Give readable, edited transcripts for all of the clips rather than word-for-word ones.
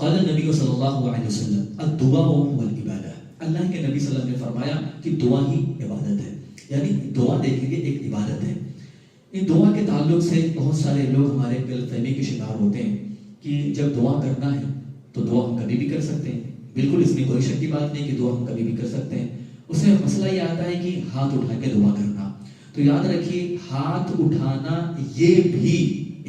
قال النبی صلی اللہ علیہ وسلم الدعاء هو العبادہ، اللہ کے نبی صلی اللہ علیہ وسلم نے فرمایا کہ دعا ہی عبادت ہے، یعنی دعا دیکھیں گے ایک عبادت ہے۔ ان دعا کے تعلق سے بہت سارے لوگ ہمارے غلط فہمی کے شکار ہوتے ہیں کہ جب دعا کرنا ہے تو دعا ہم کبھی بھی کر سکتے ہیں، بالکل اس میں کوئی شک کی بات نہیں کہ دعا ہم کبھی بھی کر سکتے ہیں۔ اس میں مسئلہ یہ آتا ہے کہ ہاتھ اٹھا کے دعا کرنا، تو یاد رکھیے ہاتھ اٹھانا یہ بھی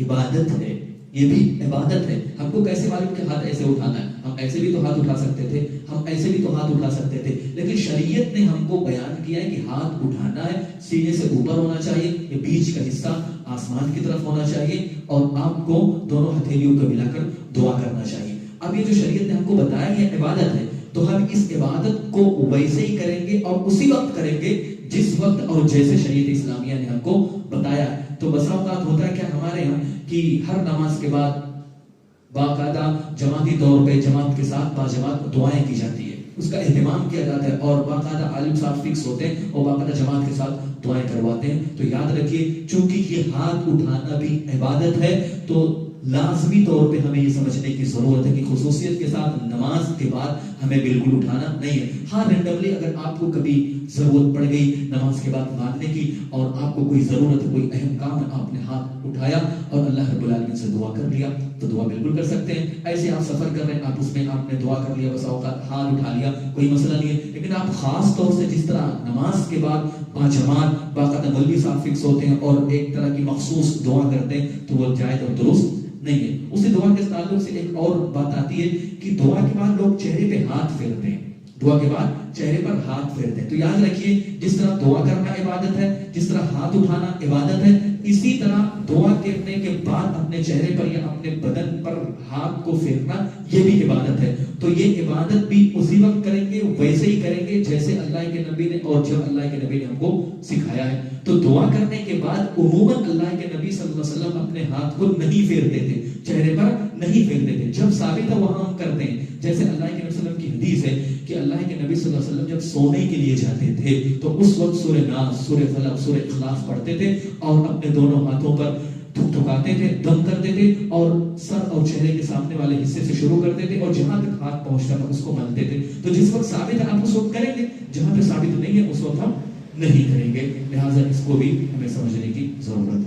عبادت ہے، یہ بھی عبادت ہے۔ ہم کو کیسے معلوم کہ ہاتھ ایسے اٹھانا ہے؟ ہم ایسے بھی تو ہاتھ اٹھا سکتے تھے، ہم ایسے بھی تو ہاتھ اٹھا سکتے تھے، لیکن شریعت نے ہم کو بیان کیا ہے کہ ہاتھ اٹھانا ہے، سینے سے اوپر ہونا چاہیے، یہ بیچ کا حصہ آسمان کی طرف ہونا چاہیے، اور آپ کو دونوں ہتھیلیوں کو ملا کر دعا کرنا چاہیے۔ اب یہ جو شریعت نے ہم کو بتایا یہ عبادت ہے، تو ہم اس عبادت کو ویسے ہی کریں گے اور اسی وقت کریں گے جس وقت اور جیسے شریعت اسلامیہ نے ہم کو بتایا ہے۔ تو بسا اوقات ہوتا ہے کیا ہمارے یہاں کہ ہر نماز کے بعد باقاعدہ جماعتی طور پہ جماعت کے ساتھ باجماعت دعائیں کی جاتی ہے، اس کا اہتمام کیا جاتا ہے، اور باقاعدہ عالم صاحب فکس ہوتے ہیں اور باقاعدہ جماعت کے ساتھ دعائیں کرواتے ہیں۔ تو یاد رکھیے چونکہ یہ ہاتھ اٹھانا بھی عبادت ہے، تو لازمی طور پہ ہمیں یہ سمجھنے کی ضرورت ہے کہ خصوصیت کے ساتھ نماز کے بعد ہمیں بالکل اٹھانا نہیں ہے۔ ہاں رینڈملی اگر آپ کو کبھی ضرورت پڑ گئی نماز کے بعد مانگنے کی اور آپ کو کوئی ضرورت ہے، کوئی اہم کام ہے، آپ نے ہاتھ اٹھایا اور اللہ رب العالمین سے دعا کر لیا تو دعا بالکل کر سکتے ہیں۔ ایسے آپ سفر کر رہے ہیں، آپ اس میں آپ نے دعا کر لیا، بس اوقات ہاتھ اٹھا لیا، کوئی مسئلہ نہیں ہے۔ لیکن آپ خاص طور سے جس طرح نماز کے بعد باجماعت باقاعدہ مولوی صاحب فکس ہوتے ہیں اور ایک طرح کی مخصوص دعا کرتے ہیں تو وہ جائز اور درست نہیں ہے۔ اسی دعا کے تعلق سے ایک اور بات آتی ہے کہ دعا کے بعد لوگ چہرے پہ ہاتھ پھیرتے ہیں، دعا کے بعد چہرے پر ہاتھ پھیرتے ہیں۔ تو یاد رکھیے جس طرح دعا کرنا عبادت ہے، جس طرح ہاتھ اٹھانا عبادت ہے، اسی طرح دعا کرنے کے بعد اپنے چہرے پر یا اپنے بدن پر ہاتھ کو پھیرنا یہ بھی عبادت ہے۔ تو یہ عبادت بھی اسی وقت کریں گے، ویسے ہی کریں گے جیسے اللہ کے نبی نے اور جب اللہ کے نبی نے ہم کو سکھایا ہے۔ تو دعا کرنے کے بعد عموماً اللہ کے نبی صلی اللہ علیہ وسلم اپنے ہاتھ کو نہیں پھیرتے تھے، چہرے پر نہیں پھیرتے تھے، جب ثابت ہے وہاں ہم کرتے ہیں۔ جیسے اللہ کے نبی صلی اللہ علیہ وسلم کی حدیث ہے کہ اللہ کے نبی صلی اللہ علیہ وسلم جب سونے کے لیے جاتے تھے تو اس وقت سورہ ناس، سورہ فلق، سورہ اخلاص پڑھتے تھے اور اپنے دونوں ہاتھوں پر ٹھکاتے تھے، دم کرتے تھے اور سر اور چہرے کے سامنے والے حصے سے شروع کرتے تھے اور جہاں تک ہاتھ پہنچتا تھا اس کو ملتے تھے۔ تو جس وقت ثابت ہے آپ اس وقت کریں گے، جہاں پہ ثابت نہیں ہے اس وقت ہم نہیں کریں گے، لہٰذا اس کو بھی ہمیں سمجھنے کی ضرورت ہے۔